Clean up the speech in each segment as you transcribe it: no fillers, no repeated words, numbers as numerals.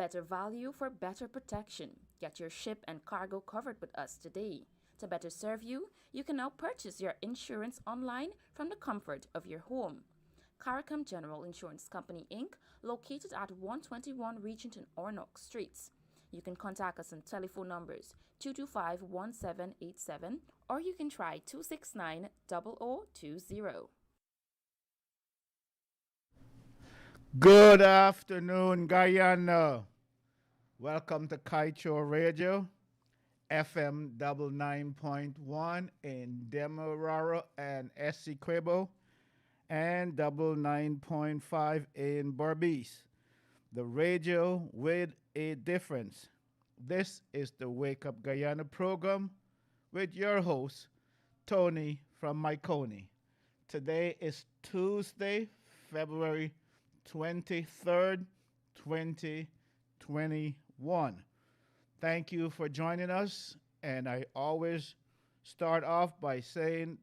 Better value for better protection. Get your ship and cargo covered with us today. To better serve you, you can now purchase your insurance online from the comfort of your home. Caricom General Insurance Company Inc., located at 121 Regenton Ornock Streets. You can contact us on telephone numbers 225-1787 or you can try 269-0020. Good afternoon, Guyana. Welcome to Kaieteur Radio, FM 99.1 in Demerara and Essequibo, and 99.5 in Berbice. The radio with a difference. This is the Wake Up Guyana program with your host, Tony from Mahaicony. Today is Tuesday, February 23rd, 2021. Thank you for joining us. And I always start off by saying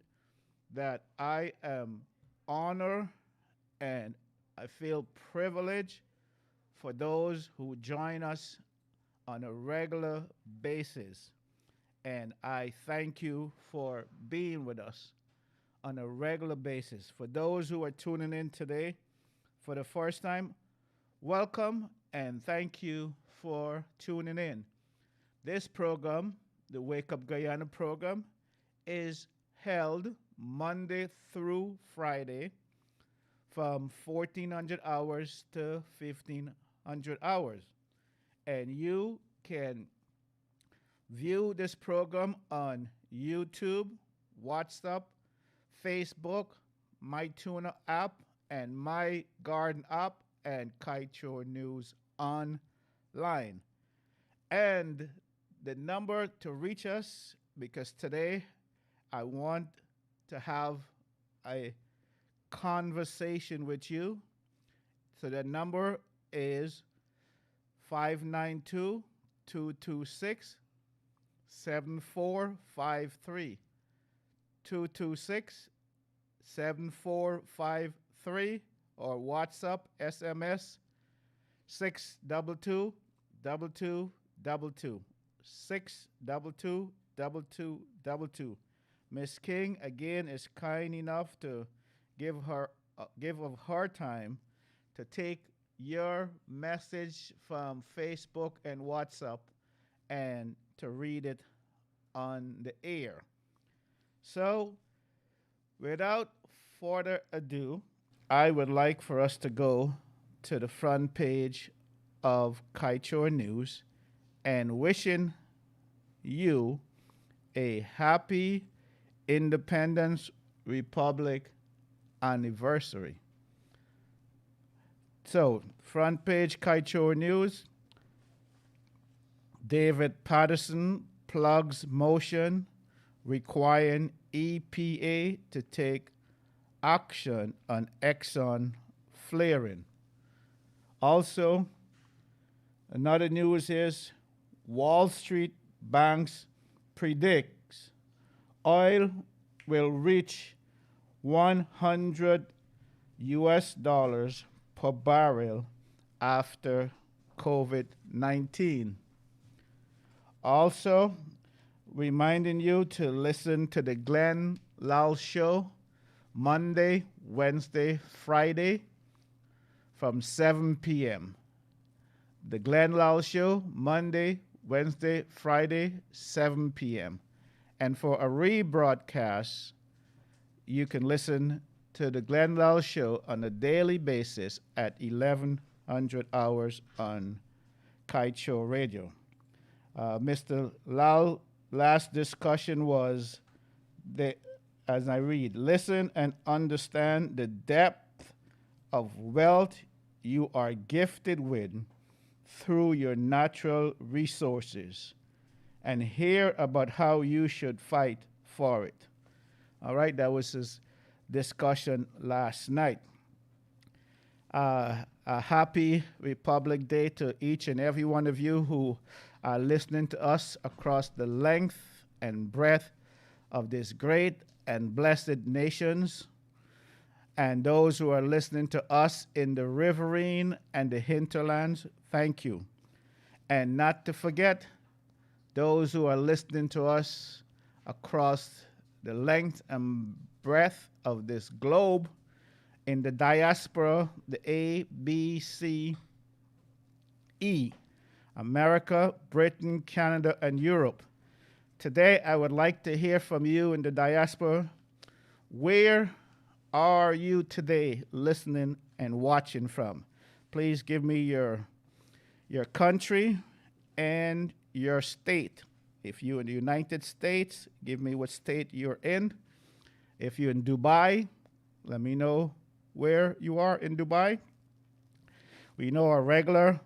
that I am honored and I feel privileged for those who join us on a regular basis. And I thank you for being with us on a regular basis. For those who are tuning in today for the first time, welcome and thank you for tuning in. This program, the Wake Up Guyana program, is held Monday through Friday from 1400 hours to 1500 hours. And you can view this program on YouTube, WhatsApp, Facebook, MyTuner app, and My Garden app, and Kaieteur News online. And the number to reach us, because today I want to have a conversation with you. So the number is 592-226-7453. 226-7453, or WhatsApp SMS 622-2222. 622-2222. Miss King again is kind enough to give of her time to take your message from Facebook and WhatsApp and to read it on the air. So, without further ado, I would like for us to go to the front page of Kaieteur News and wishing you a happy Independence Republic anniversary. So, front page Kaieteur News. David Patterson plugs motion requiring EPA to take action on Exxon flaring. Also, another news is Wall Street banks predicts oil will reach 100 US dollars per barrel after COVID-19. Also, reminding you to listen to the Glenn Lal Show Monday, Wednesday, Friday from 7 p.m. The Glenn Lal Show Monday, Wednesday, Friday, 7 p.m. And for a rebroadcast, you can listen to the Glenn Lal Show on a daily basis at 1100 hours on Kaieteur Radio. Mr. Lal, last discussion was, as I read, listen and understand the depth of wealth you are gifted with through your natural resources and hear about how you should fight for it. All right, that was his discussion last night. A happy Republic Day to each and every one of you who are listening to us across the length and breadth of this great and blessed nations, and those who are listening to us in the riverine and the hinterlands. Thank you. And not to forget those who are listening to us across the length and breadth of this globe in the diaspora, the A, B, C, E, America, Britain, Canada, and Europe. Today, I would like to hear from you in the diaspora. Where are you today listening and watching from? Please give me your country and your state. If you're in the United States, give me what state you're in. If you're in Dubai, let me know where you are in Dubai. We know our regular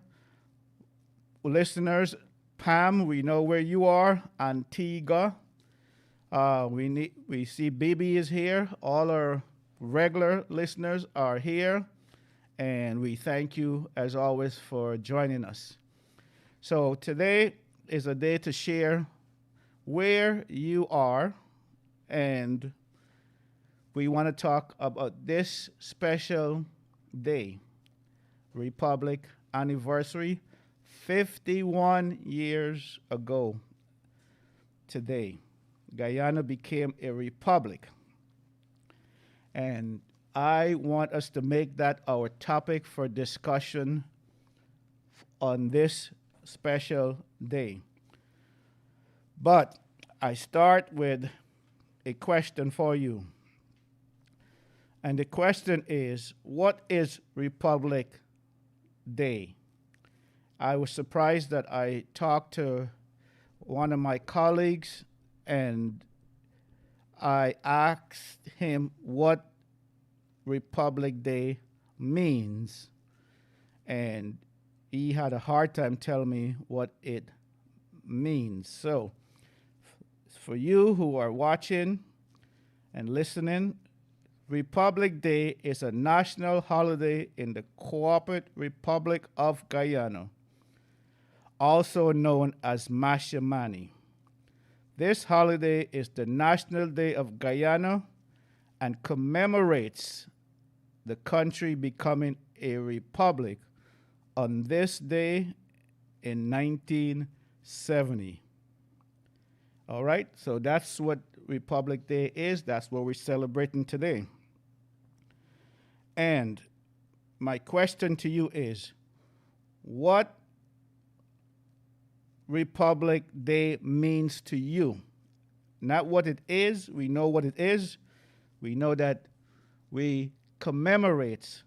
listeners. Pam, we know where you are. Antigua. We see Bibi is here. All our regular listeners are here. And we thank you, as always, for joining us. So today is a day to share where you are, and we want to talk about this special day, Republic anniversary, 51 years ago today. Guyana became a republic, and I want us to make that our topic for discussion on this special day. But I start with a question for you. And the question is, what is Republic Day? I was surprised that I talked to one of my colleagues and I asked him what Republic Day means, and he had a hard time telling me what it means. So, for you who are watching and listening, Republic Day is a national holiday in the Cooperative Republic of Guyana, also known as Mahaicony. This holiday is the National Day of Guyana and commemorates the country becoming a republic on this day in 1970. All right, so that's what Republic Day is. That's what we're celebrating today. And my question to you is, what Republic Day means to you? Not what it is. We know what it is. We know that we commemorate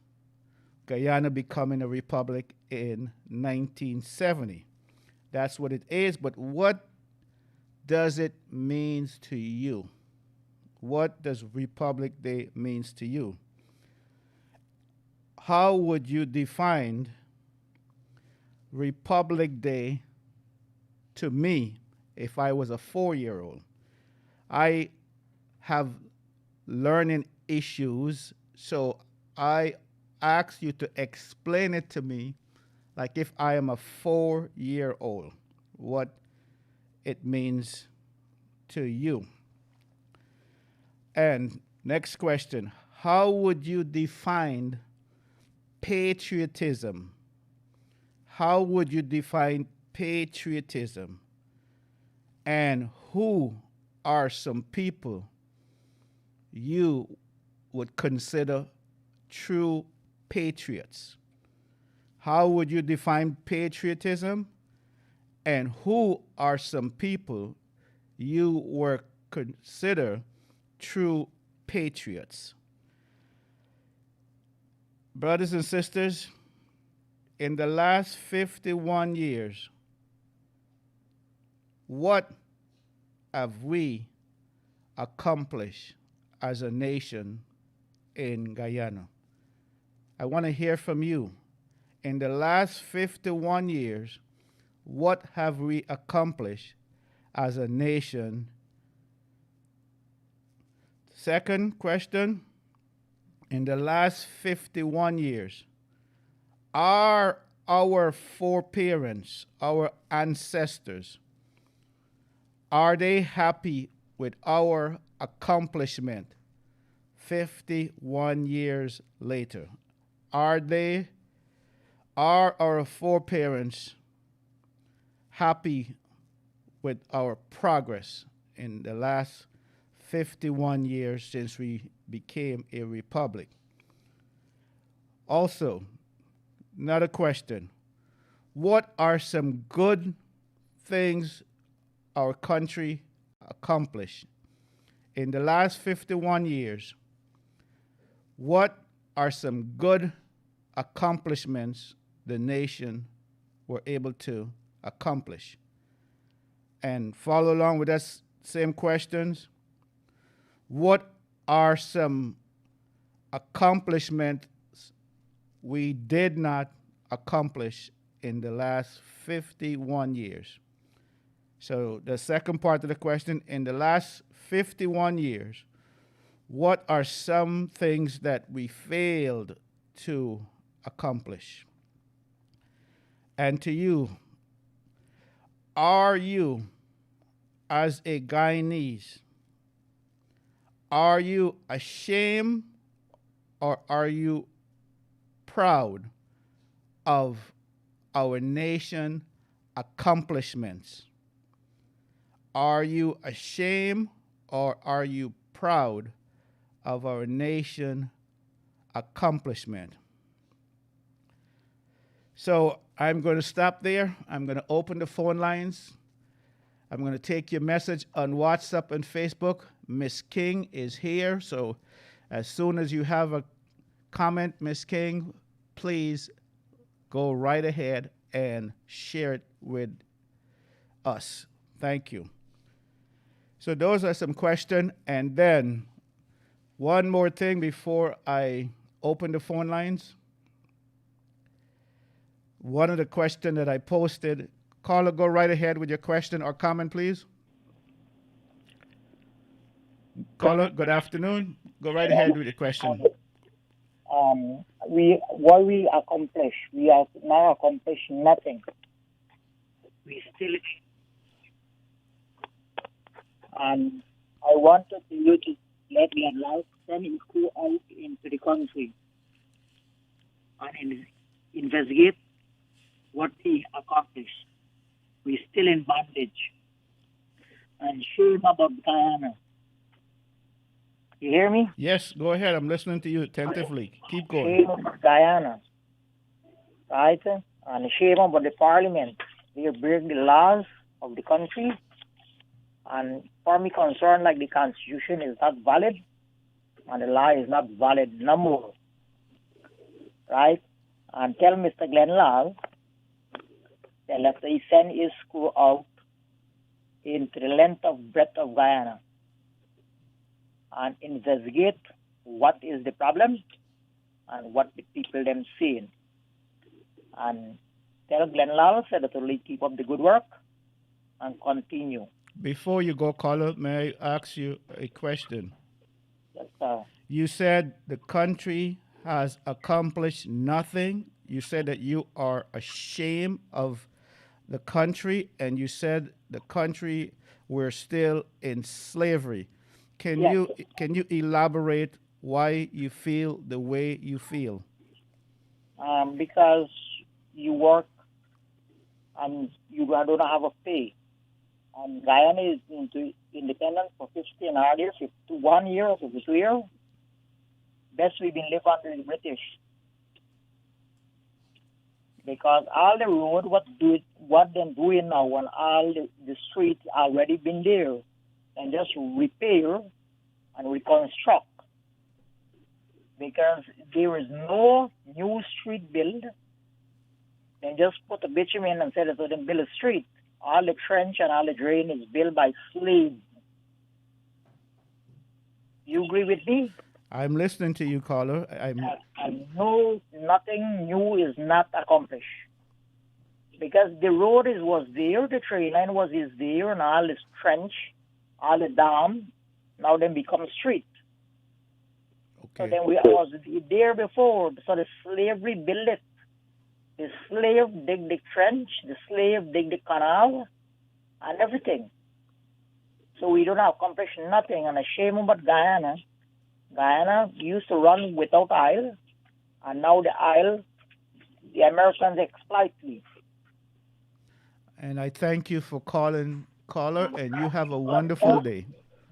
Guyana becoming a republic in 1970. That's what it is, but what does it mean to you? What does Republic Day means to you? How would you define Republic Day to me if I was a 4-year-old? I have learning issues, so I ask you to explain it to me like if I am a 4-year-old, what it means to you. And next question, how would you define patriotism? How would you define patriotism? And who are some people you would consider true patriots? How would you define patriotism? And who are some people you would consider true patriots? Brothers and sisters, in the last 51 years, what have we accomplished as a nation in Guyana? I want to hear from you. In the last 51 years, what have we accomplished as a nation? Second question, in the last 51 years, are our foreparents, our ancestors, are they happy with our accomplishment 51 years later? Are our foreparents happy with our progress in the last 51 years since we became a republic. Also, another question: what are some good things our country accomplished in the last 51 years? What are some good accomplishments the nation were able to accomplish? And follow along with that same questions. What are some accomplishments we did not accomplish in the last 51 years? So the second part of the question: in the last 51 years, what are some things that we failed to accomplish? And to you, are you, as a Guyanese, are you ashamed or are you proud of our nation accomplishments? Are you ashamed or are you proud of our nation accomplishment? So I'm going to stop there. I'm going to open the phone lines. I'm going to take your message on WhatsApp and Facebook. Miss King is here. So as soon as you have a comment, Miss King, please go right ahead and share it with us. Thank you. So those are some questions. And then one more thing before I open the phone lines. One of the questions that I posted, caller, go right ahead with your question or comment, please. Caller, good afternoon. Go right ahead with your question. What we accomplish, we have now accomplished nothing. We still, and I wanted you to let me allow send his crew out into the country and investigate what he accomplished. We're still in bondage. And shame about Guyana. You hear me? Yes, go ahead. I'm listening to you attentively. Keep going. Shame about Guyana. Right? And shame about the parliament. They break the laws of the country. And for me concerned, like the constitution is not valid and the law is not valid no more. Right? And tell Mr. Glenlal that let he send his crew out into the length of breadth of Guyana and investigate what is the problem and what the people them seeing. And tell Glenlal said that to keep up the good work and continue. Before you go, caller, may I ask you a question? Yes, sir. You said the country has accomplished nothing. You said that you are ashamed of the country, and you said the country we're still in slavery. Can Yes. you elaborate why you feel the way you feel? Because you work and you don't have a pay. And Guyana is independent for 15 years, 1 year or 2 years. Best we've been living under the British. Because all the road, what they're doing now, and all the streets already been there, and just repair and reconstruct. Because there is no new street build. They just put a bitumen and said that they build a street. All the trench and all the drain is built by slaves. You agree with me? I'm listening to you, caller. And no, nothing new is not accomplished. Because the road was there, the train line was there, and all this trench, all the dam, now then become street. Okay. So then we was there before, so the slavery built it. The slave dig the trench, the slave dig the canal, and everything. So we don't accomplish nothing, and a shame about Guyana. Guyana used to run without oil, and now the oil, the Americans exploit me. And I thank you for calling, caller, and you have a wonderful day.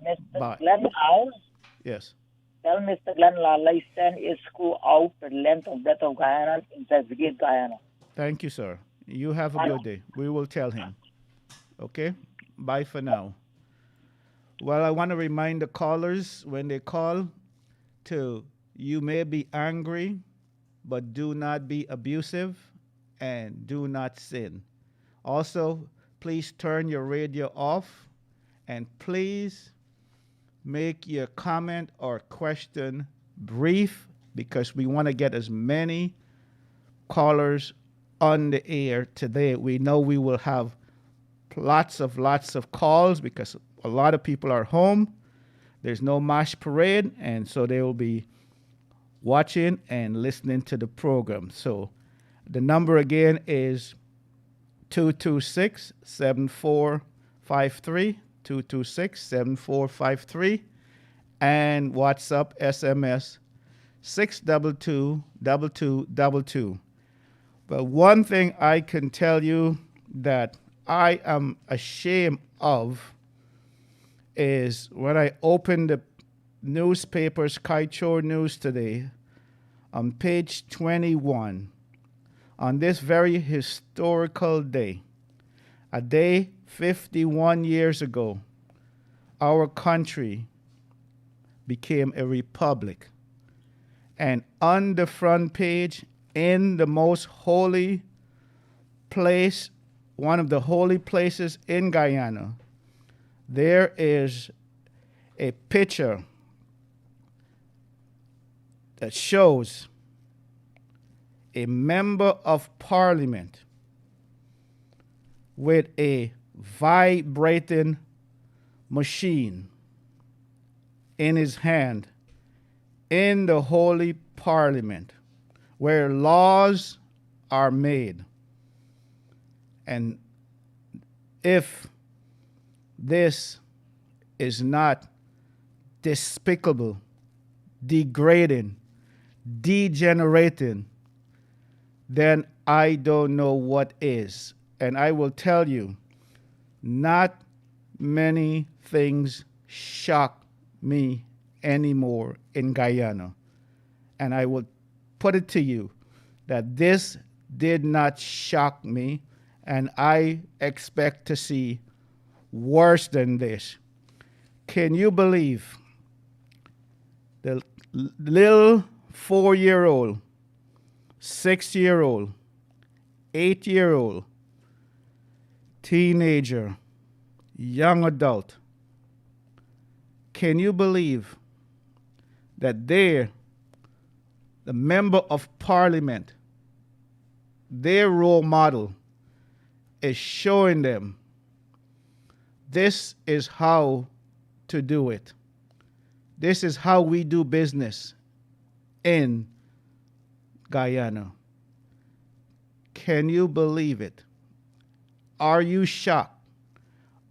Mr. Bye. Glenn Lal, Yes. tell Mr. Glenn Lal I send his crew out to the length and breadth of Guyana to investigate Guyana. Thank you, sir. You have a And good day. We will tell him. Okay? Bye for now. Well, I want to remind the callers when they call to you may be angry, but do not be abusive and do not sin. Also, please turn your radio off and please make your comment or question brief because we want to get as many callers on the air today. We know we will have lots of calls because a lot of people are home. There's no mash parade, and so they will be watching and listening to the program. So the number again is 226-7453, 226-7453, and WhatsApp SMS 622-2222. But one thing I can tell you that I am ashamed of is when I opened the newspaper's Kaieteur News today, on page 21, on this very historical day, a day 51 years ago, our country became a republic. And on the front page, in the most holy place, one of the holy places in Guyana, there is a picture that shows a member of parliament with a vibrating machine in his hand in the holy parliament where laws are made. And if this is not despicable, degrading, degenerating, then I don't know what is. And I will tell you, not many things shock me anymore in Guyana. And I will put it to you that this did not shock me, and I expect to see worse than this. Can you believe the little 4-year-old, 6-year-old, 8-year-old, teenager, young adult, can you believe that they're the member of parliament, their role model is showing them this is how to do it. This is how we do business in Guyana. Can you believe it? Are you shocked?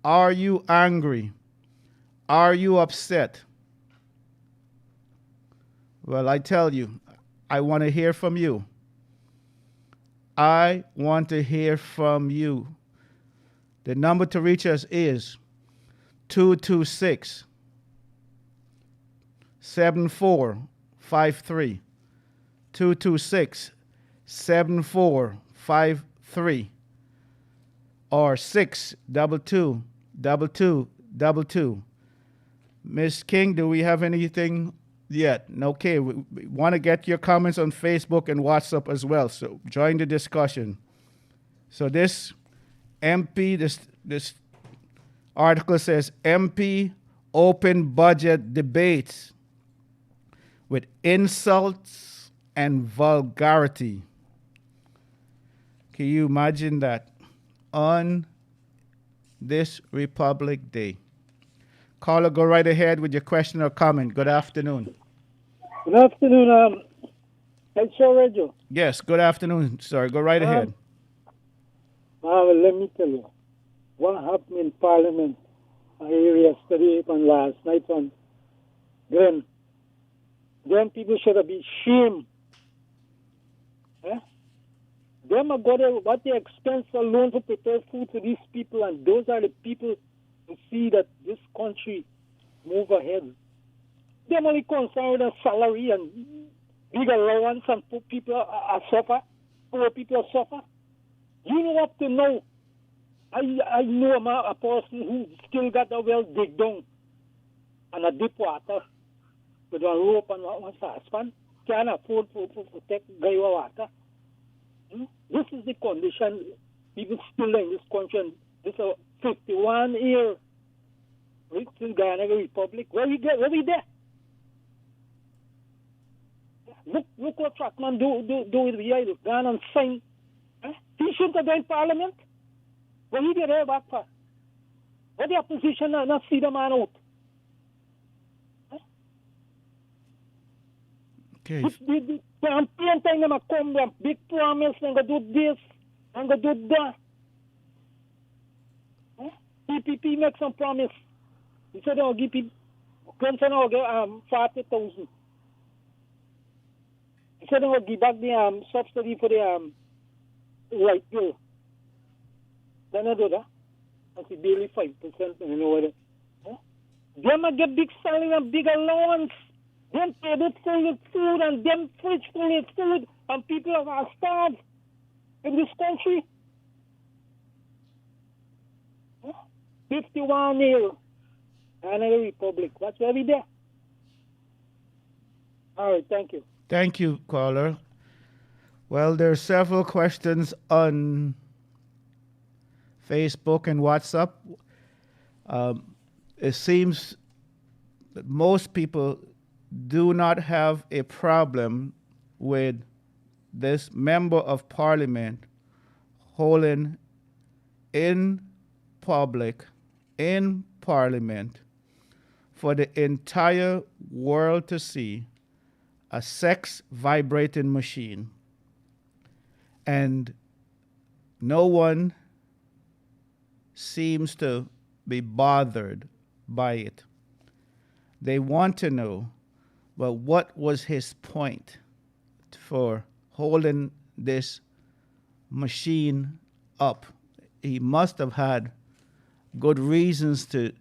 Are you angry? Are you upset? Well, I tell you, I want to hear from you. I want to hear from you. The number to reach us is 226 7453. 226 7453 or 622-2222. Miss King, do we have anything yet? Okay, we want to get your comments on Facebook and WhatsApp as well, so join the discussion. So this MP, this article says MP open budget debates with insults and vulgarity. Can you imagine that on this Republic Day? Caller, go right ahead with your question or comment. Good afternoon. Good afternoon, Kaieteur Radio. Yes, good afternoon, sir. Go right ahead. Let me tell you, what happened in Parliament, I hear yesterday and last night on Glenn. Then people should have been ashamed. Them are going what the expense alone to prepare food for these people, and those are the people who see that this country move ahead. Them only concerned with a salary and big allowance, and poor people are suffer. Poor people suffer. You know what to know. I know a person who still got a well dig down and a deep water with a rope and one saucepan. Can't afford to take Guyana water. This is the condition people still in this country. And this is a 51 year since Guyana Republic. Where we there? Look what Trackman do with the Ghana and sign. He shouldn't have done Parliament. When he get there back for? What the opposition not see the man out? Okay. The campaign time them a come with big promise, and go do this, and go do that. PPP make some promise. He said they'll give people, Clemson will give 40,000. He said they'll give back the subsidy for the light bill. Then I do that. I see barely 5%, you know what? Them a get big salary and big allowance. Them table full of food and them fridge full of food, and people are starved in this country. 51 years. Another republic. That's where we there. All right, thank you. Thank you, caller. Well, there are several questions on Facebook and WhatsApp. It seems that most people do not have a problem with this member of parliament holding in public, in parliament, for the entire world to see a sex vibrating machine. And no one seems to be bothered by it. They want to know, well, what was his point for holding this machine up? He must have had good reasons to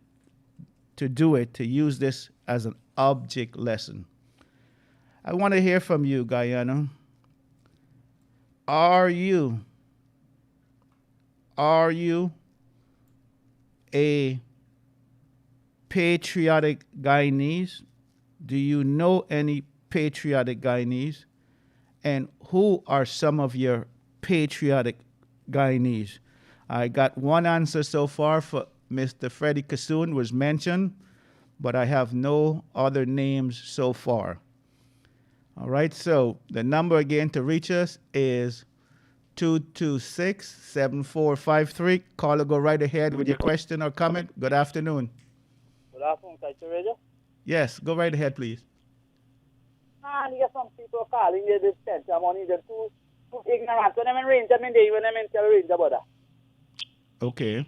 do it, to use this as an object lesson. I want to hear from you, Guyana. Are you a patriotic Guyanese? Do you know any patriotic Guyanese? And who are some of your patriotic Guyanese? I got one answer so far for Mr. Freddie Kassoon was mentioned, but I have no other names so far. All right, so the number again to reach us is 226-7453. Caller, go right ahead with your question or comment. Good afternoon. Good afternoon, Kaieteur Radio. Yes, go right ahead, please. You get some people calling you this pension money, they're too ignorant. When I'm in range, I'm in day, when I'm in tell range about that. Okay.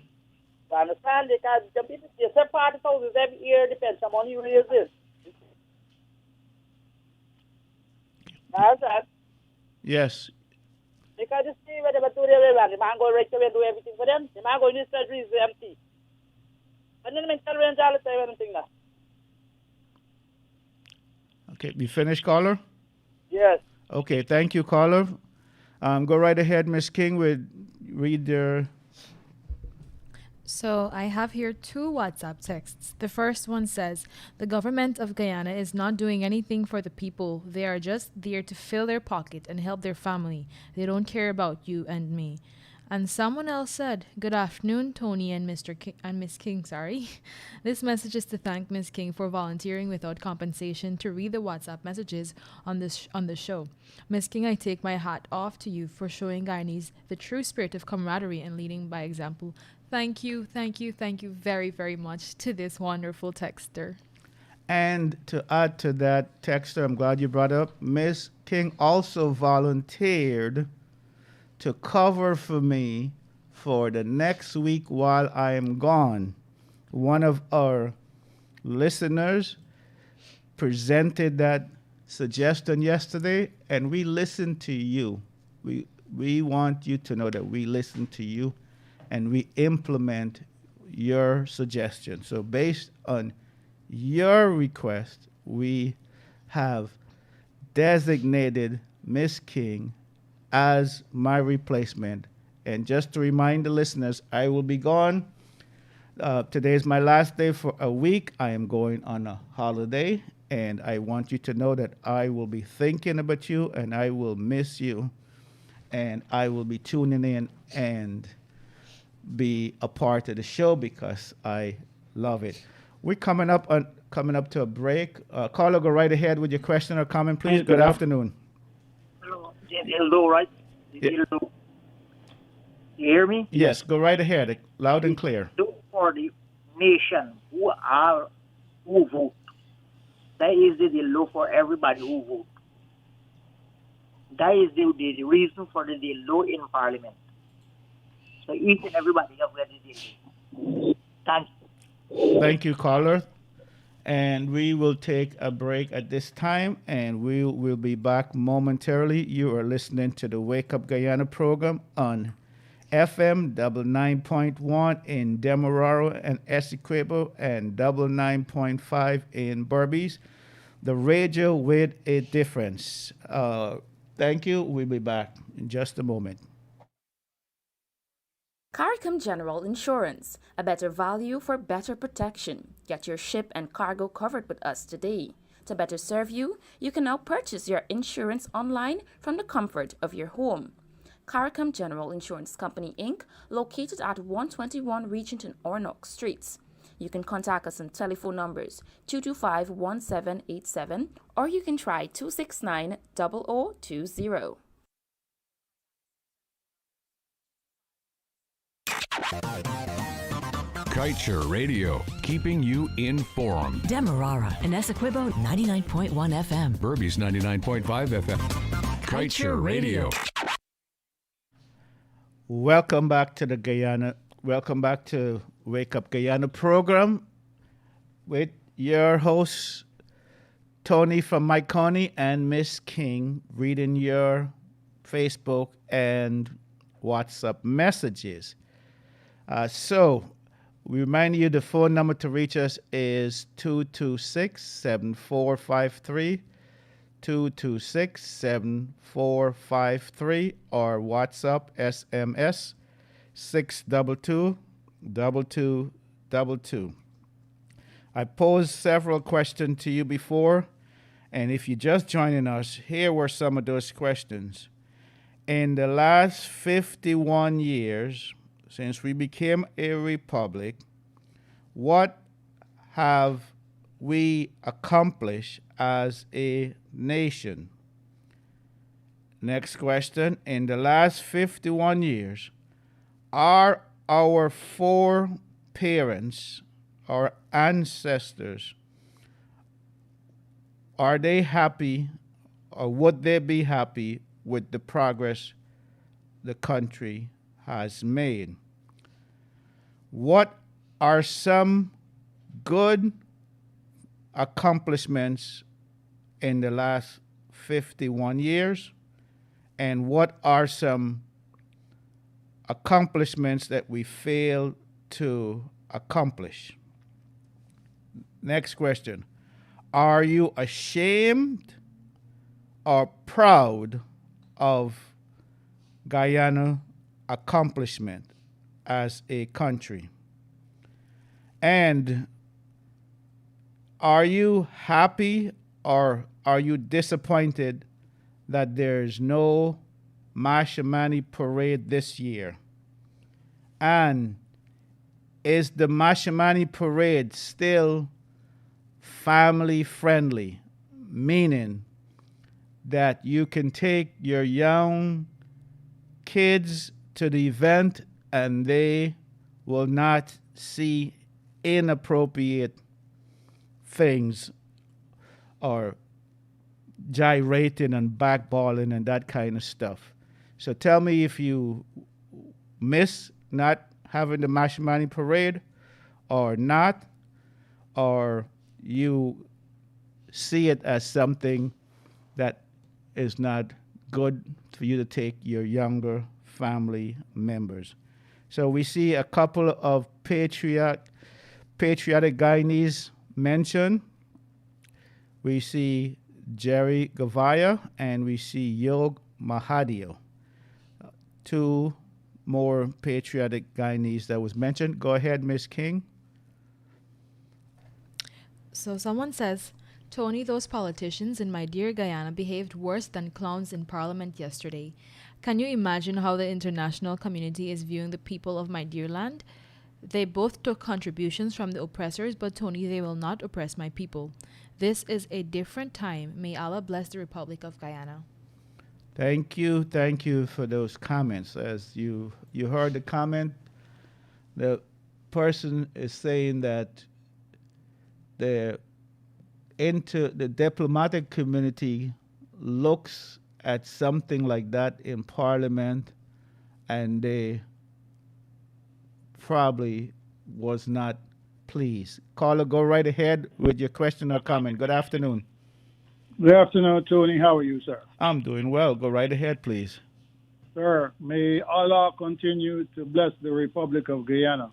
I understand because the people, you say 40,000 every year, the pension money raises. Understand? Yes. Because you see where they do their way, the man go right away and do everything for them. The man go in his treasury is empty. And then I'm in tell range all the time, anything now. Okay, you finished, caller? Yes. Okay, thank you, caller. Go right ahead, Ms. King, with read their... So I have here 2 WhatsApp texts. The first one says, the government of Guyana is not doing anything for the people. They are just there to fill their pocket and help their family. They don't care about you and me. And someone else said, good afternoon, Tony and Mr. King, and Miss King, sorry. This message is to thank Miss King for volunteering without compensation to read the WhatsApp messages on the show. Miss King, I take my hat off to you for showing Guyanese the true spirit of camaraderie and leading by example. Thank you very, very much to this wonderful texter. And to add to that texter, I'm glad you brought up, Miss King also volunteered to cover for me for the next week while I am gone. One of our listeners presented that suggestion yesterday, and we listened to you. We want you to know that we listen to you and we implement your suggestions. So based on your request, we have designated Miss King as my replacement. And just to remind the listeners, I will be gone. Today is my last day for a week. I am going on a holiday, and I want you to know that I will be thinking about you, and I will miss you, and I will be tuning in and be a part of the show because I love it. We're coming up to a break. Carlo, go right ahead with your question or comment, please. Good afternoon. Hello, right? Hello. You hear me? Yes, go right ahead, loud and clear. Look for the nation who vote. That is the law for everybody who vote. That is the reason for the law in Parliament. So each and everybody have read it. Thank you. Thank you, caller. And we will take a break at this time, and we will be back momentarily. You are listening to the Wake Up Guyana program on FM 99.1 in Demerara and Essequibo and 99.5 in Berbice. The radio with a difference. Thank you. We'll be back in just a moment. CARICOM General Insurance, a better value for better protection. Get your ship and cargo covered with us today. To better serve you, you can now purchase your insurance online from the comfort of your home. CARICOM General Insurance Company, Inc., located at 121 Regenton Ornock Streets. You can contact us on telephone numbers 225-1787 or you can try 269-0020. Kaieteur Radio, keeping you informed. Demerara and Essequibo 99.1 FM. Berbice 99.5 FM. Kaieteur Radio. Welcome back to the Guyana. Welcome back to Wake Up Guyana program with your hosts, Tony from Mahaicony and Miss King, reading your Facebook and WhatsApp messages. So we remind you the phone number to reach us is 226-7453, 226-7453, or WhatsApp SMS 622-2222. I posed several questions to you before, and if you're just joining us, here were some of those questions. In the last 51 years, since we became a republic, what have we accomplished as a nation? Next question. In the last 51 years, are our foreparents, our ancestors, are they happy or would they be happy with the progress the country has made? What are some good accomplishments in the last 51 years? And what are some accomplishments that we failed to accomplish? Next question. Are you ashamed or proud of Guyana accomplishment as a country? And are you happy or are you disappointed that there's no Mahaicony parade this year? And is the Mahaicony parade still family friendly, meaning that you can take your young kids to the event and they will not see inappropriate things or gyrating and backballing and that kind of stuff? So tell me if you miss not having the Mahaicony parade or not, or you see it as something that is not good for you to take your younger family members. So we see a couple of patriotic Guyanese mentioned. We see Jerry Gavaya and we see Yog Mahadio. Two more patriotic Guyanese that was mentioned. Go ahead, Miss King. So someone says, Tony, those politicians in my dear Guyana behaved worse than clowns in Parliament yesterday. Can you imagine how the international community is viewing the people of my dear land? They both took contributions from the oppressors, but Tony, they will not oppress my people. This is a different time. May Allah bless the Republic of Guyana. Thank you for those comments. As you heard the comment, the person is saying that the diplomatic community looks at something like that in Parliament, and they probably was not pleased. Caller, go right ahead with your question or comment. Good afternoon. Good afternoon, Tony. How are you, sir? I'm doing well. Go right ahead, please. Sir, may Allah continue to bless the Republic of Guyana.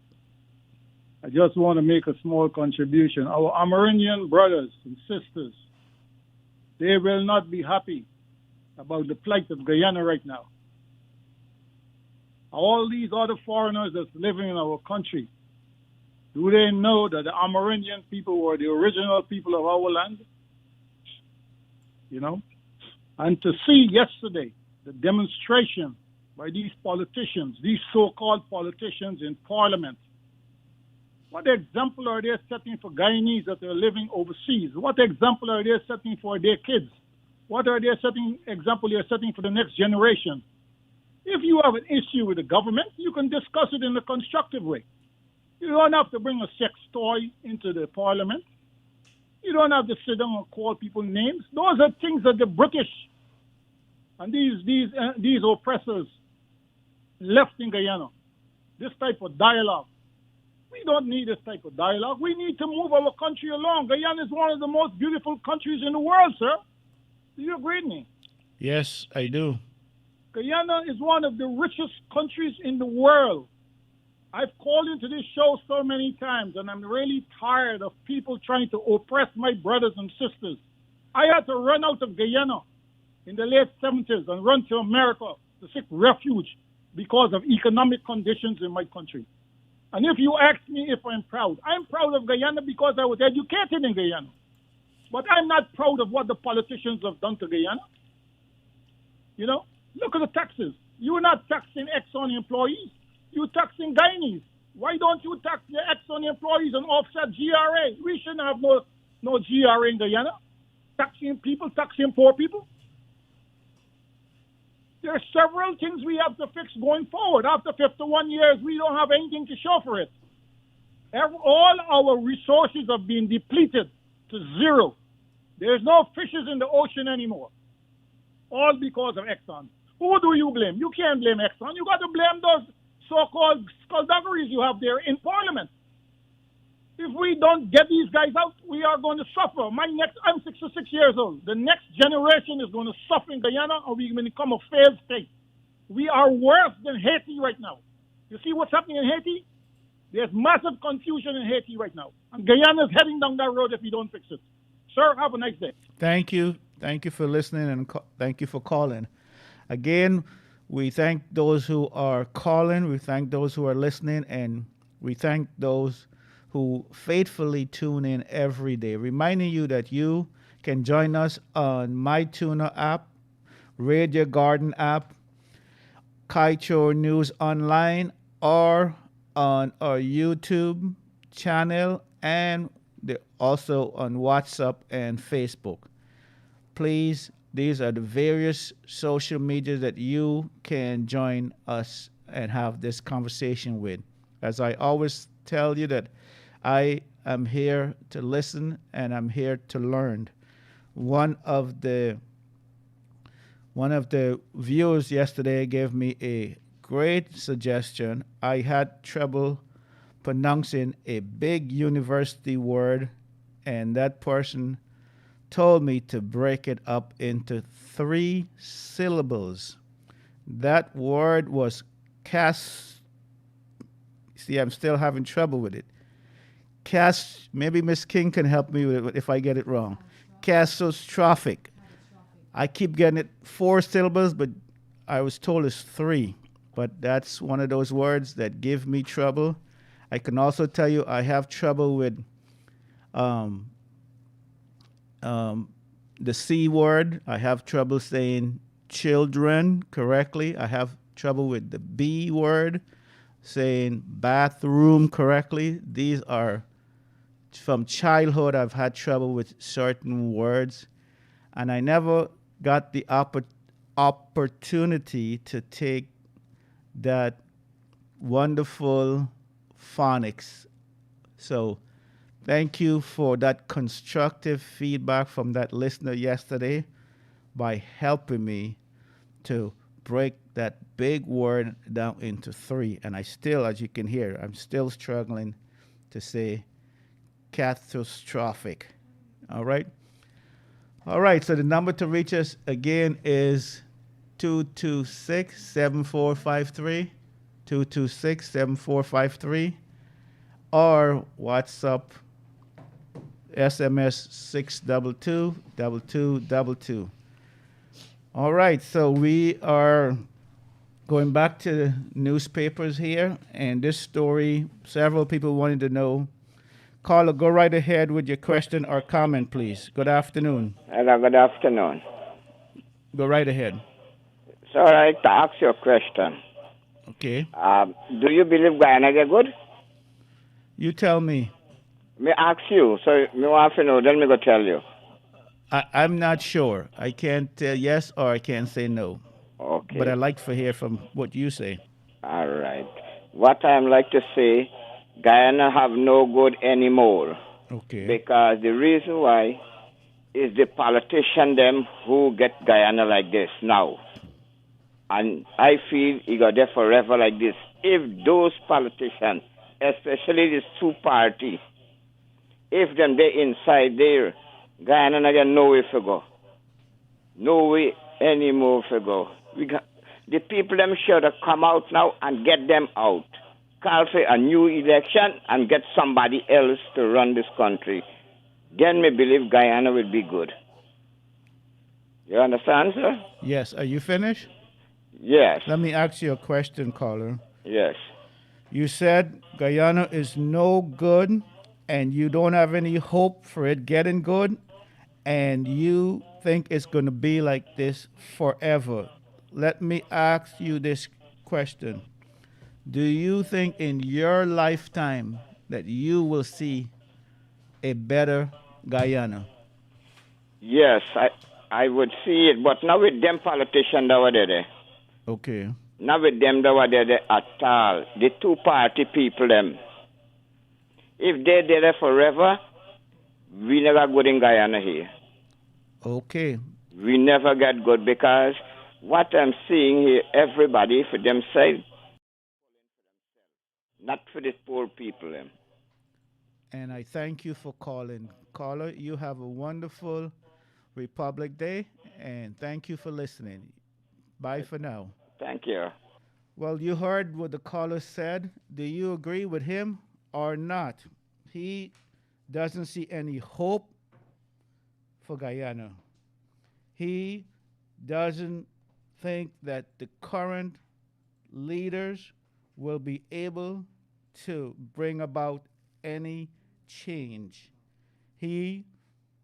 I just want to make a small contribution. Our Amerindian brothers and sisters, they will not be happy about the plight of Guyana right now. All these other foreigners that's living in our country, do they know that the Amerindian people were the original people of our land? You know? And to see yesterday the demonstration by these politicians, these so-called politicians in Parliament, what example are they setting for Guyanese that are living overseas? What example are they setting for their kids? What are they example they're setting for the next generation? If you have an issue with the government, you can discuss it in a constructive way. You don't have to bring a sex toy into the Parliament. You don't have to sit down and call people names. Those are things that the British and these oppressors left in Guyana. This type of dialogue. We don't need this type of dialogue. We need to move our country along. Guyana is one of the most beautiful countries in the world, sir. Do you agree with me? Yes, I do. Guyana is one of the richest countries in the world. I've called into this show so many times, and I'm really tired of people trying to oppress my brothers and sisters. I had to run out of Guyana in the late 70s and run to America to seek refuge because of economic conditions in my country. And if you ask me if I'm proud of Guyana because I was educated in Guyana. But I'm not proud of what the politicians have done to Guyana. You know, look at the taxes. You're not taxing Exxon employees. You're taxing Guyanese. Why don't you tax the Exxon employees and offset GRA? We shouldn't have no GRA in Guyana. Taxing people, taxing poor people. There are several things we have to fix going forward. After 51 years, we don't have anything to show for it. All our resources have been depleted to zero. There's no fishes in the ocean anymore. All because of Exxon. Who do you blame? You can't blame Exxon. You got to blame those so-called skullduggeries you have there in Parliament. If we don't get these guys out, we are going to suffer. I'm 66 years old. The next generation is going to suffer in Guyana, or we're going to become a failed state. We are worse than Haiti right now. You see what's happening in Haiti? There's massive confusion in Haiti right now. And Guyana is heading down that road if we don't fix it. Sir, have a nice day. Thank you. Thank you for listening, and thank you for calling. Again, we thank those who are calling. We thank those who are listening, and we thank those who faithfully tune in every day. Reminding you that you can join us on MyTuner app, Radio Garden app, Kaieteur News Online, or on our YouTube channel, and also on WhatsApp and Facebook. Please, these are the various social media that you can join us and have this conversation with. As I always tell you, that I am here to listen and I'm here to learn. One of the viewers yesterday gave me a great suggestion. I had trouble pronouncing a big university word, and that person told me to break it up into 3 syllables. That word was cast. See, I'm still having trouble with it. Cast. Maybe Miss King can help me with it if I get it wrong. Catastrophic. I keep getting it 4 syllables, but I was told it's 3. But that's one of those words that give me trouble. I can also tell you I have trouble with the C word. I have trouble saying children correctly. I have trouble with the B word, saying bathroom correctly. These are from childhood. I've had trouble with certain words, and I never got the opportunity to take that wonderful phonics. So thank you for that constructive feedback from that listener yesterday by helping me to break that big word down into 3. And I still, as you can hear, I'm still struggling to say catastrophic. All right? All right, so the number to reach us again is 226-7453, 226-7453, or WhatsApp SMS 622-2222. All right, so we are going back to the newspapers here, and this story, several people wanted to know. Caller, go right ahead with your question or comment, please. Good afternoon. Hello, good afternoon. Go right ahead. So I'd like to ask you a question. Okay. Do you believe Guyana get good? You tell me. Me ask you, so me want to know, then me go tell you. I'm not sure. I can't tell yes or I can't say no. Okay. But I like to hear from what you say. All right. What I'm like to say, Guyana have no good anymore. Okay. Because the reason why is the politician them who get Guyana like this now. And I feel he got there forever like this. If those politicians, especially these 2 parties, if them they inside there, Guyana not got no way to go. No way anymore to go. We got, the people them should have come out now and get them out. Call for a new election and get somebody else to run this country. Then me believe Guyana will be good. You understand, sir? Yes. Are you finished? Yes. Let me ask you a question, caller. Yes. You said Guyana is no good and you don't have any hope for it getting good, and you think it's going to be like this forever. Let me ask you this question. Do you think in your lifetime that you will see a better Guyana? Yes, I would see it, but not with them politicians that were there. Okay. Not with them that were there at all. The 2-party people, them. If they're there forever, we never good in Guyana here. Okay. We never get good because what I'm seeing here, everybody for themselves, not for the poor people. Them. And I thank you for calling. Caller, you have a wonderful Republic Day, and thank you for listening. Bye for now. Thank you. Well, you heard what the caller said. Do you agree with him or not? He doesn't see any hope for Guyana. He doesn't think that the current leaders will be able to bring about any change. He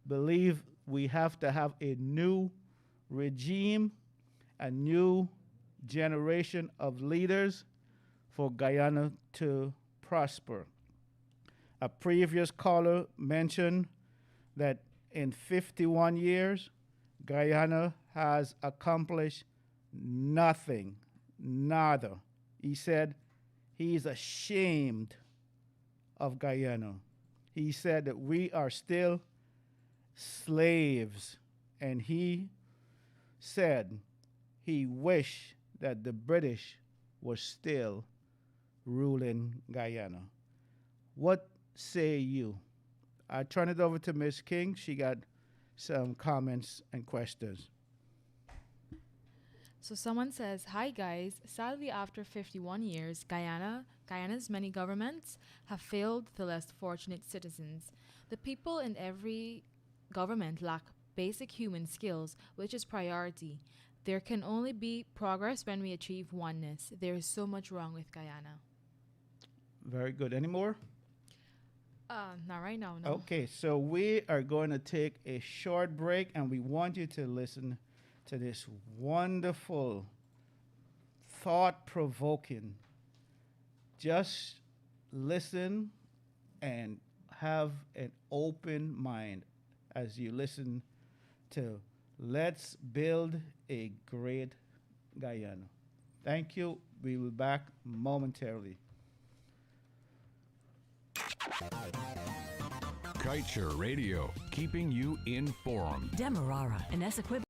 believes we have to have a new regime, a new generation of leaders for Guyana to prosper. A previous caller mentioned that in 51 years, Guyana has accomplished nothing, nada. He said he's ashamed of Guyana. He said that we are still slaves, and he said he wished that the British were still ruling Guyana. What say you? I turn it over to Miss King. She got some comments and questions. So someone says, "Hi guys. Sadly, after 51 years, Guyana's many governments have failed the less fortunate citizens. The people in every government lack basic human skills, which is priority. There can only be progress when we achieve oneness. There is so much wrong with Guyana." Very good. Any more? Not right now, no. Okay, so we are going to take a short break and we want you to listen to this wonderful, thought provoking. Just listen and have an open mind as you listen to Let's Build a Great Guyana. Thank you. We will be back momentarily. Kaieteur Radio, keeping you informed. Demerara and Essequibo.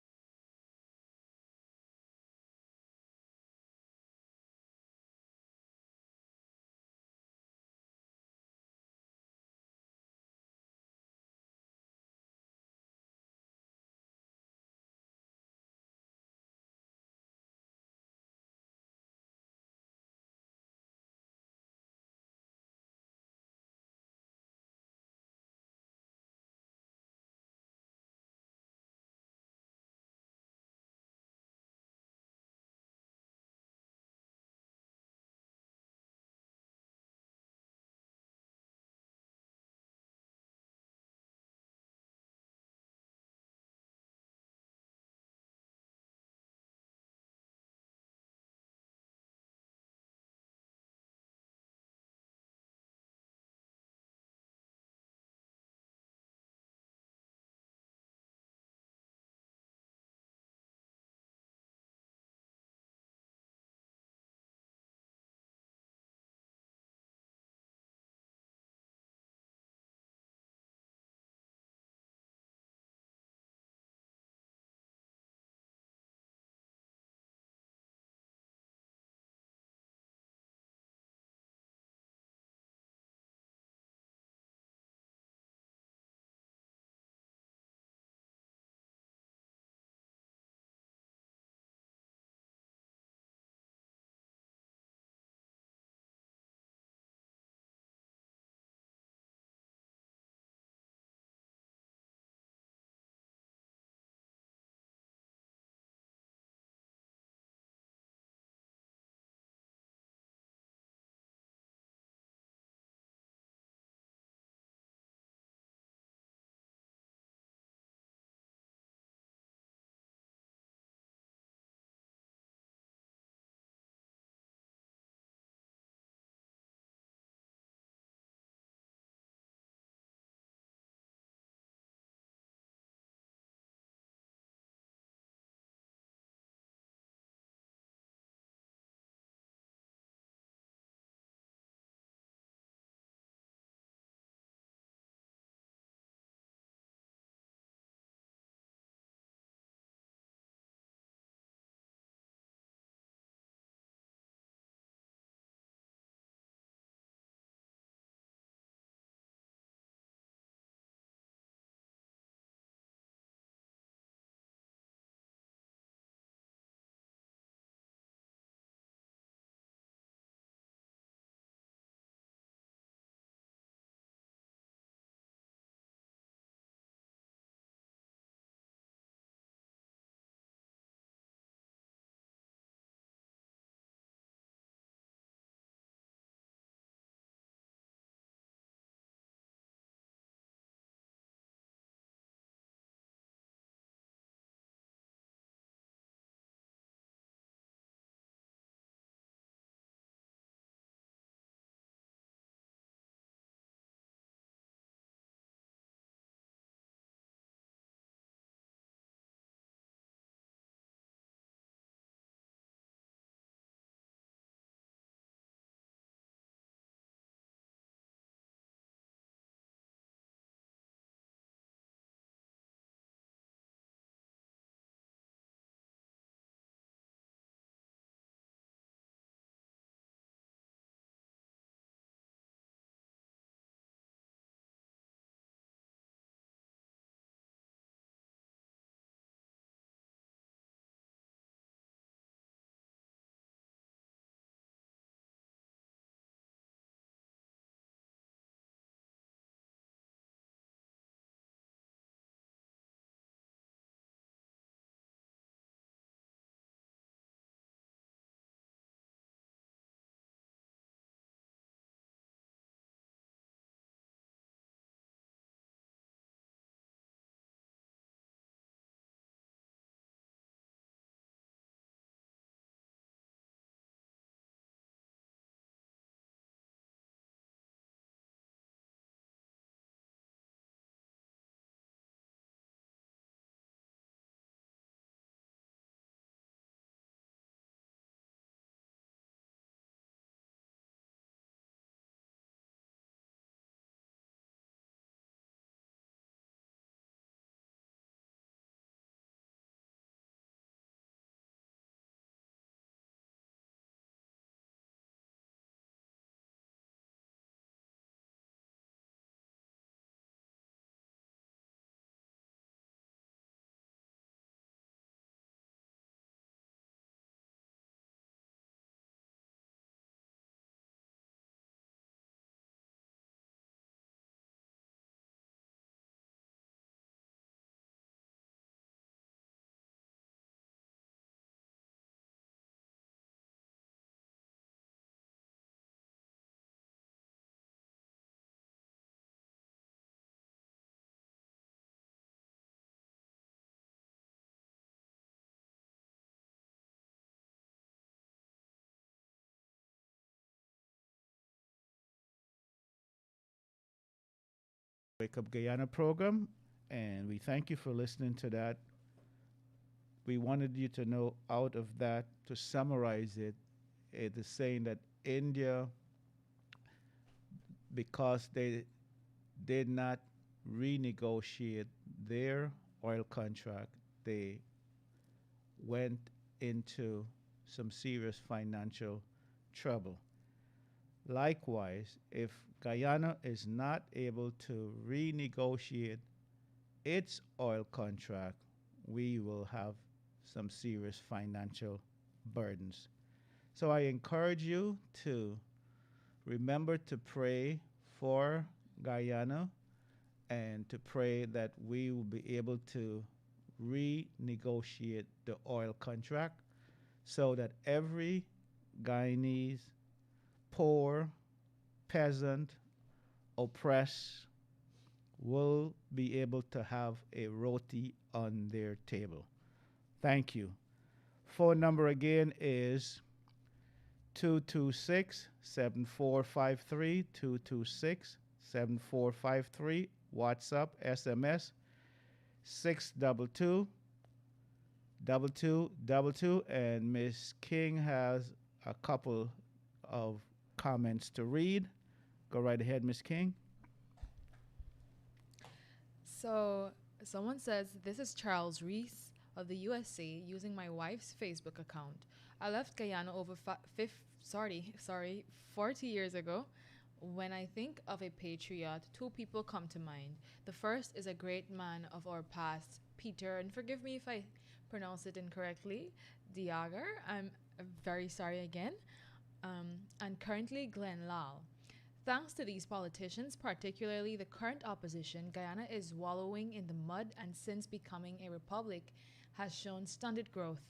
Wake Up Guyana program, and we thank you for listening to that. We wanted you to know out of that, to summarize it, it is saying that India, because they did not renegotiate their oil contract, they went into some serious financial trouble. Likewise, if Guyana is not able to renegotiate its oil contract, we will have some serious financial burdens. So I encourage you to remember to pray for Guyana and to pray that we will be able to renegotiate the oil contract so that every Guyanese poor, peasant, oppressed will be able to have a roti on their table. Thank you. Phone number again is 226-7453, 226-7453. WhatsApp, SMS, 622-2222. And Miss King has a couple of comments to read. Go right ahead, Miss King. So someone says, this is Charles Reese of the USA using my wife's Facebook account. I left Guyana over 40 years ago. When I think of a patriot, two people come to mind. The first is a great man of our past, Peter, and forgive me if I pronounce it incorrectly, Diagar. I'm very sorry again. And currently Glenn Lal. Thanks to these politicians, particularly the current opposition, Guyana is wallowing in the mud and since becoming a republic has shown stunted growth.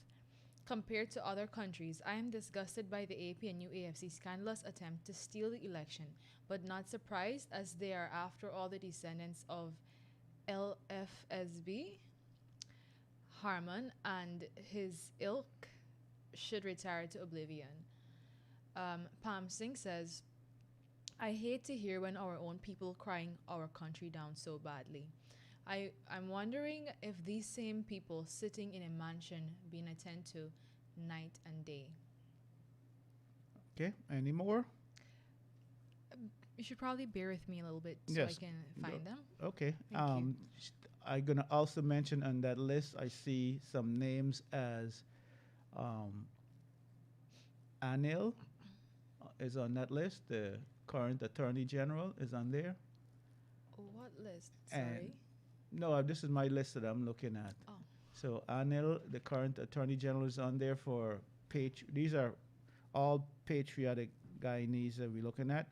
Compared to other countries, I am disgusted by the AP and UAFC scandalous attempt to steal the election, but not surprised as they are, after all, the descendants of LFSB. Harmon and his ilk should retire to oblivion. Pam Singh says, I hate to hear when our own people crying our country down so badly. I'm wondering if these same people sitting in a mansion being attended to night and day. Okay, any more? You should probably bear with me a little bit so Yes. I can find them. Okay. Thank you. I'm going to also mention on that list, I see some names as Anil is on that list. The current Attorney General is on there. What list? And Sorry. no, this is my list that I'm looking at. Oh. So Anil, the current Attorney General, is on there for these are all patriotic Guyanese that we're looking at.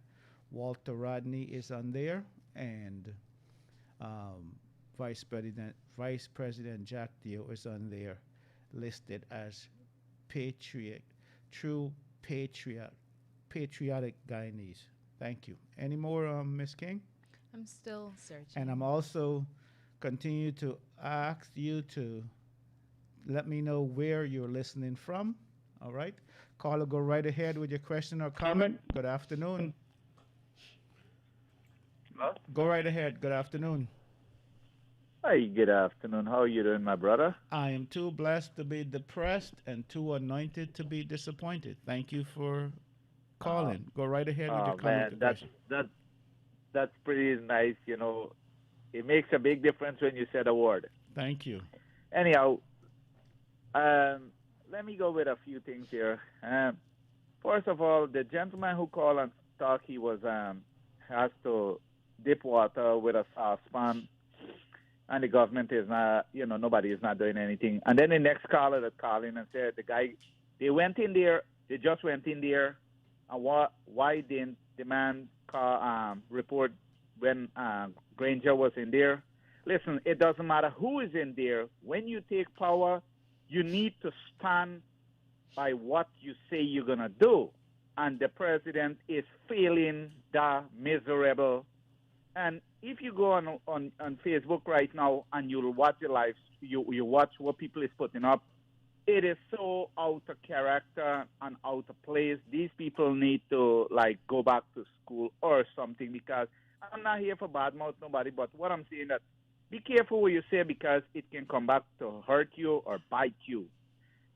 Walter Rodney is on there, and Vice President Jack Dio is on there, listed as true patriotic Guyanese. Thank you. Any more, Ms. King? I'm still searching. And I'm also continue to ask you to let me know where you're listening from. All right. Caller, go right ahead with your question or comment. Good afternoon. Hello? Go right ahead. Good afternoon. Hi, good afternoon. How are you doing, my brother? I am too blessed to be depressed and too anointed to be disappointed. Thank you for calling. Go right ahead with your comment or question. That's pretty nice. You know, it makes a big difference when you said a word. Thank you. Anyhow, let me go with a few things here. First of all, the gentleman who called and talk, he was has to dip water with a saucepan, and the government is not, nobody is not doing anything. And then the next caller that called in and said they went in there, they just went in there, and why didn't the man report when Granger was in there? Listen, it doesn't matter who is in there. When you take power, you need to stand by what you say you're going to do. And the president is failing the miserable. And if you go on Facebook right now and you'll watch the lives, you watch what people is putting up, it is so out of character and out of place. These people need to, go back to school or something, because I'm not here for badmouth nobody, but what I'm saying that be careful what you say because it can come back to hurt you or bite you.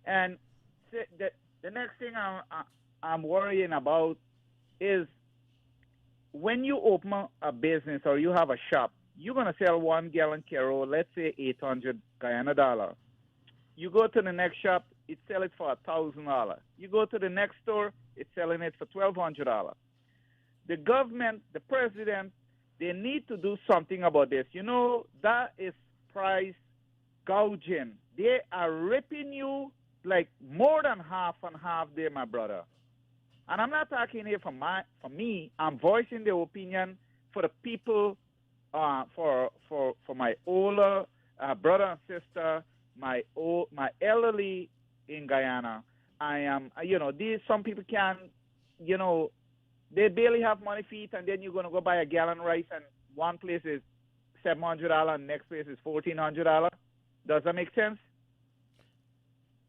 And the next thing I'm worrying about is when you open a business or you have a shop, you're gonna sell 1 gallon Kero, let's say 800 Guyana dollar. You go to the next shop, it sell it for $1,000. You go to the next store, it's selling it for $1,200. The government, the president, they need to do something about this. You know, that is price gouging. They are ripping you like more than half and half there, my brother. And I'm not talking here for me. I'm voicing the opinion for the people, for my older brother and sister, my elderly in Guyana. I am, these some people can, they barely have money for it, and then you're gonna go buy a gallon rice, and one place is $700, and next place is $1,400. Does that make sense?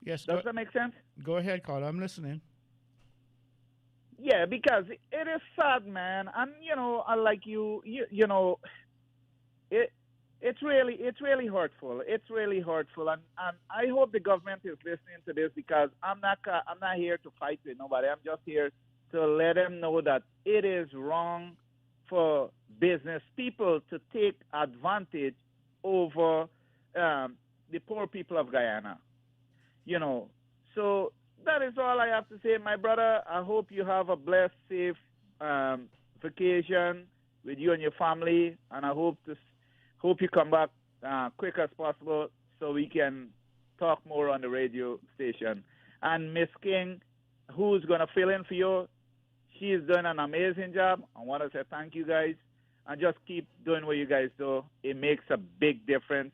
Yes. Does that make sense? Go ahead, Carl. I'm listening. Yeah, because it is sad, man, and I like it's really hurtful. It's really hurtful, and I hope the government is listening to this because I'm not here to fight with nobody. I'm just here to let them know that it is wrong for business people to take advantage over the poor people of Guyana. So that is all I have to say, my brother. I hope you have a blessed, safe vacation with you and your family, and I hope you come back quick as possible so we can talk more on the radio station. And Miss King, who's gonna fill in for you, she's doing an amazing job. I want to say thank you guys, and just keep doing what you guys do. It makes a big difference.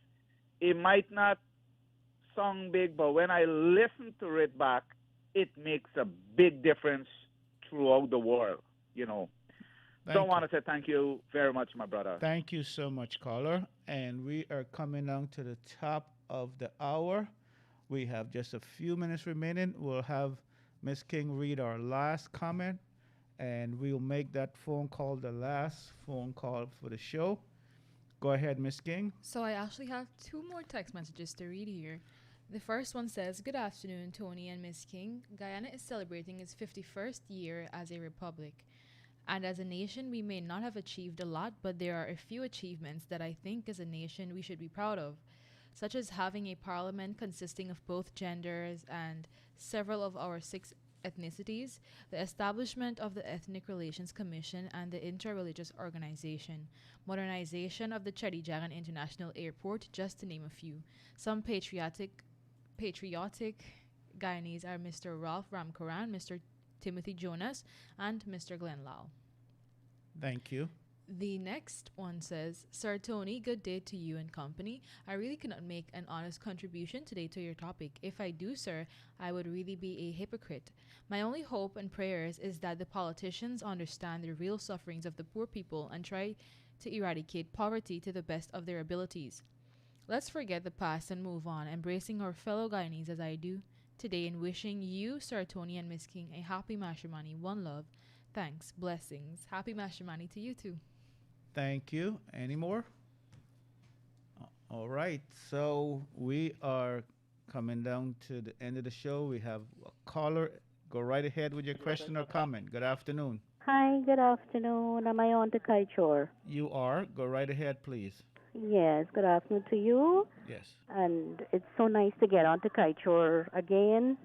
It might not sound big, but when I listen to it back, it makes a big difference throughout the world. So I want to say thank you very much, my brother. Thank you so much, caller. And we are coming down to the top of the hour. We have just a few minutes remaining. We'll have Miss King read our last comment, and we'll make that phone call the last phone call for the show. Go ahead, Miss King. So I actually have 2 more text messages to read here. The first one says, "Good afternoon, Tony and Miss King. Guyana is celebrating its 51st year as a republic. And as a nation, we may not have achieved a lot, but there are a few achievements that I think as a nation we should be proud of, such as having a parliament consisting of both genders and several of our 6 ethnicities, the establishment of the Ethnic Relations Commission and the Interreligious Organization, modernization of the Chedijagan International Airport, just to name a few. Some patriotic Guyanese are Mr. Ralph Ramkaran, Mr. Timothy Jonas, and Mr. Glenn Lau." Thank you. The next one says, "Sir Tony, good day to you and company. I really cannot make an honest contribution today to your topic. If I do, sir, I would really be a hypocrite. My only hope and prayers is that the politicians understand the real sufferings of the poor people and try to eradicate poverty to the best of their abilities. Let's forget the past and move on, embracing our fellow Guyanese as I do today and wishing you, Sir Tony and Miss King, a happy Mashimani. One love. Thanks. Blessings. Happy Mashimani to you too." Thank you. Any more? All right. So we are coming down to the end of the show. We have a caller. Go right ahead with your question or comment. Good afternoon. Hi, good afternoon. Am I on to Kaieteur? You are. Go right ahead, please. Yes, good afternoon to you. Yes. And it's so nice to get on to Kaieteur again.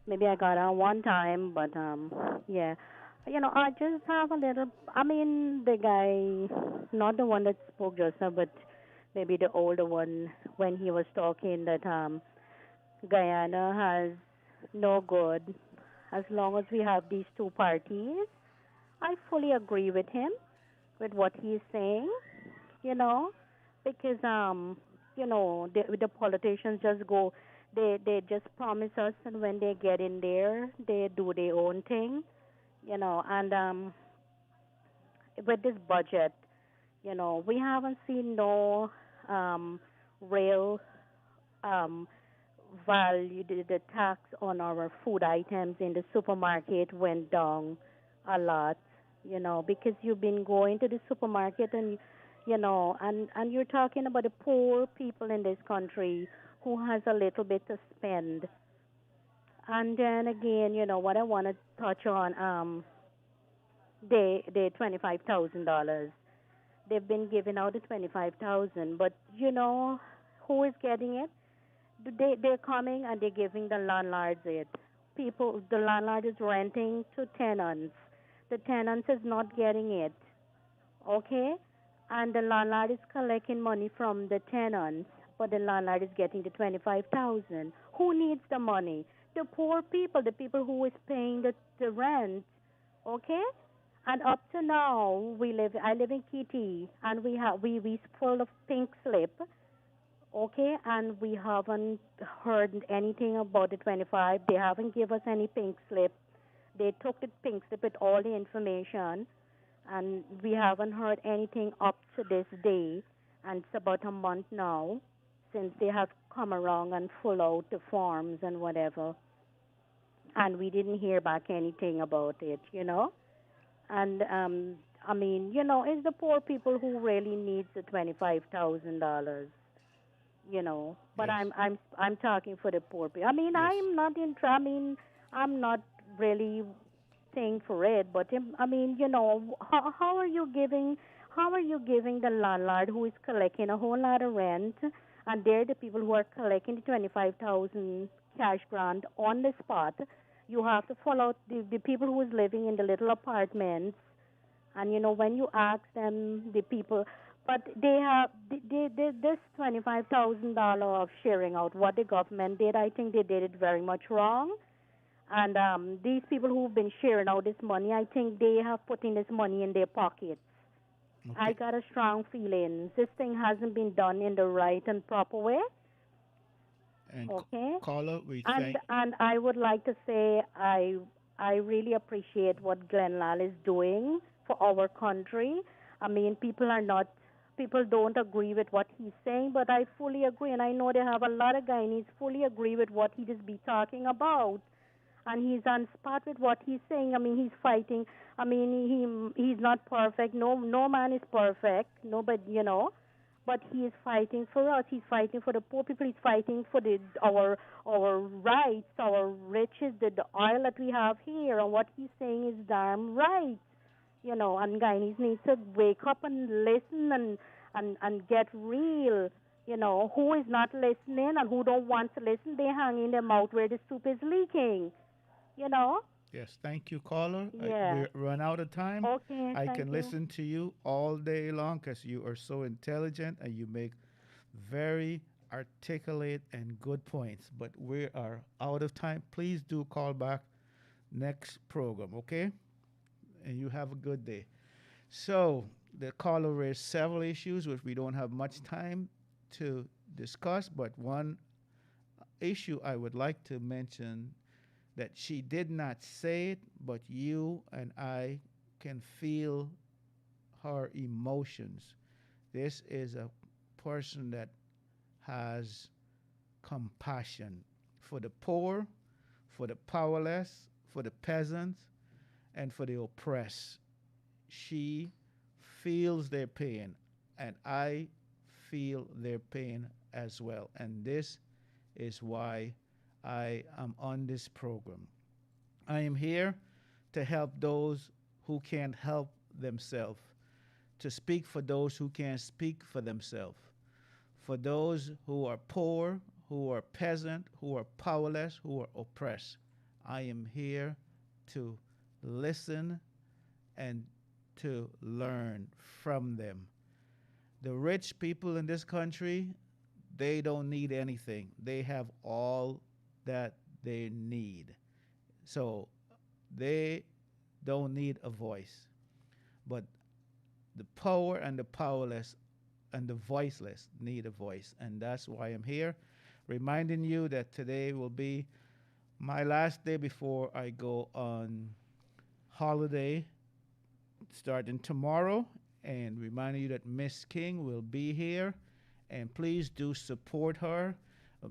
Maybe I got on one time, but yeah. I just have a little, the guy, not the one that spoke just now, but maybe the older one, when he was talking that Guyana has no good as long as we have these 2 parties. I fully agree with him, with what he's saying, because, the politicians just go, they just promise us, and when they get in there, they do their own thing. And with this budget, we haven't seen no real value. The tax on our food items in the supermarket went down a lot. because you've been going to the supermarket and and you're talking about the poor people in this country who has a little bit to spend. And then again, what I want to touch on, they $25,000. They've been giving out the 25,000, but who is getting it? They're coming and they're giving the landlords it. The landlord is renting to tenants. The tenants is not getting it, okay? And the landlord is collecting money from the tenants, but the landlord is getting the 25,000. Who needs the money? The poor people, the people who is paying the rent, okay? And up to now, I live in Kitty, and we full of pink slip, okay, and we haven't heard anything about the 25. They haven't given us any pink slip. They took the pink slip with all the information, and we haven't heard anything up to this day. And it's about a month now since they have come around and full out the forms and whatever, and we didn't hear back anything about it. And I mean, it's the poor people who really needs the $25,000. But Yes. I'm talking for the poor people. I mean, Yes. I'm not in. I mean, I'm not really saying for it, but I mean, how are you giving? How are you giving the landlord who is collecting a whole lot of rent, and they're the people who are collecting the 25,000 cash grant on the spot? You have to follow out the people who is living in the little apartments, and when you ask them, the people, but they have this $25,000 of sharing out what the government did. I think they did it very much wrong. And these people who've been sharing out this money, I think they have put in this money in their pockets. I got a strong feeling this thing hasn't been done in the right and proper way. And Okay. caller, we And thank. and I would like to say I really appreciate what Glenn Lal is doing for our country. I mean, people don't agree with what he's saying, but I fully agree, and I know they have a lot of Guyanese fully agree with what he just be talking about, and he's on spot with what he's saying. I mean, he's fighting. I mean, he's not perfect. No man is perfect. Nobody, but he is fighting for us. He's fighting for the poor people. He's fighting for our rights, our riches, the oil that we have here. And what he's saying is damn right. And Guyanese needs to wake up and listen and get real. Who is not listening and who don't want to listen, they hang in their mouth where the soup is leaking. You know? Yes, thank you, caller. Yeah. We run out of time. Okay, I thank can you. listen to you all day long because you are so intelligent and you make very articulate and good points. But we are out of time. Please do call back next program, okay? And you have a good day. So the caller raised several issues which we don't have much time to discuss, but one issue I would like to mention that she did not say it, but you and I can feel her emotions. This is a person that has compassion for the poor, for the powerless, for the peasants, and for the oppressed. She feels their pain, and I feel their pain as well. And this is why I am on this program. I am here to help those who can't help themselves, to speak for those who can't speak for themselves, for those who are poor, who are peasant, who are powerless, who are oppressed. I am here to listen and to learn from them. The rich people in this country, they don't need anything. They have all that they need. So they don't need a voice. But the poor and the powerless and the voiceless need a voice. And that's why I'm here, reminding you that today will be my last day before I go on holiday starting tomorrow, and reminding you that Miss King will be here. And please do support her.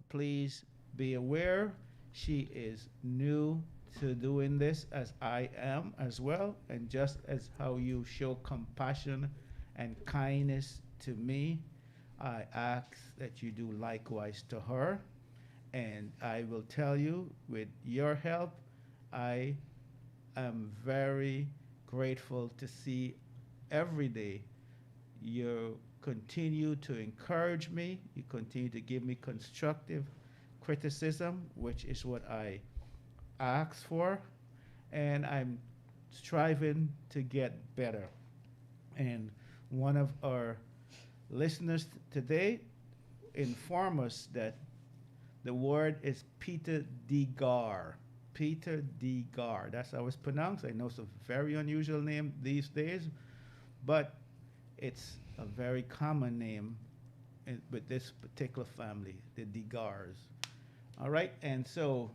Please be aware she is new to doing this as I am as well, and just as how you show compassion and kindness to me, I ask that you do likewise to her. And I will tell you, with your help, I am very grateful to see every day you continue to encourage me, you continue to give me constructive criticism, which is what I ask for, and I'm striving to get better. And one of our listeners today informed us that the word is Peter D. Gar. Peter D. Gar. That's how it's pronounced. I know it's a very unusual name these days, but it's a very common name with this particular family, the D. Gars. All right, and so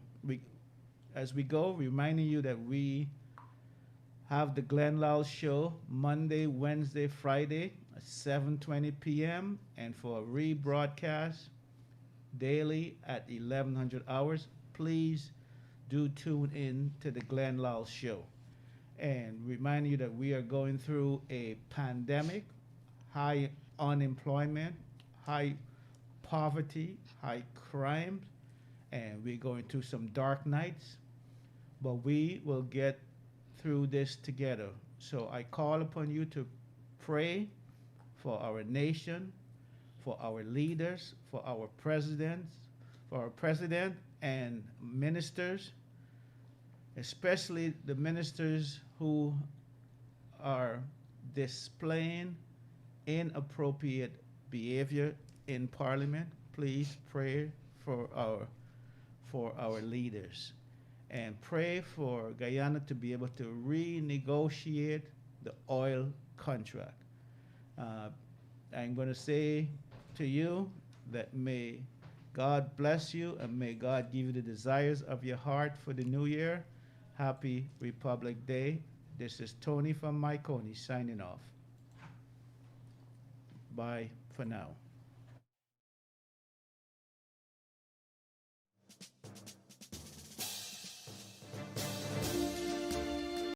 as we go, reminding you that we have the Glenn Lowell Show Monday, Wednesday, Friday at 7:20 p.m. and for a rebroadcast daily at 1100 hours. Please do tune in to the Glenn Lowell Show. And remind you that we are going through a pandemic, high unemployment, high poverty, high crime, and we're going through some dark nights, but we will get through this together. So I call upon you to pray for our nation, for our leaders, for our presidents, for our president and ministers, especially the ministers who are displaying inappropriate behavior in Parliament. Please pray for our leaders, and pray for Guyana to be able to renegotiate the oil contract. I'm going to say to you that may God bless you and may God give you the desires of your heart for the new year. Happy Republic Day. This is Tony from Mahaicony signing off. Bye for now.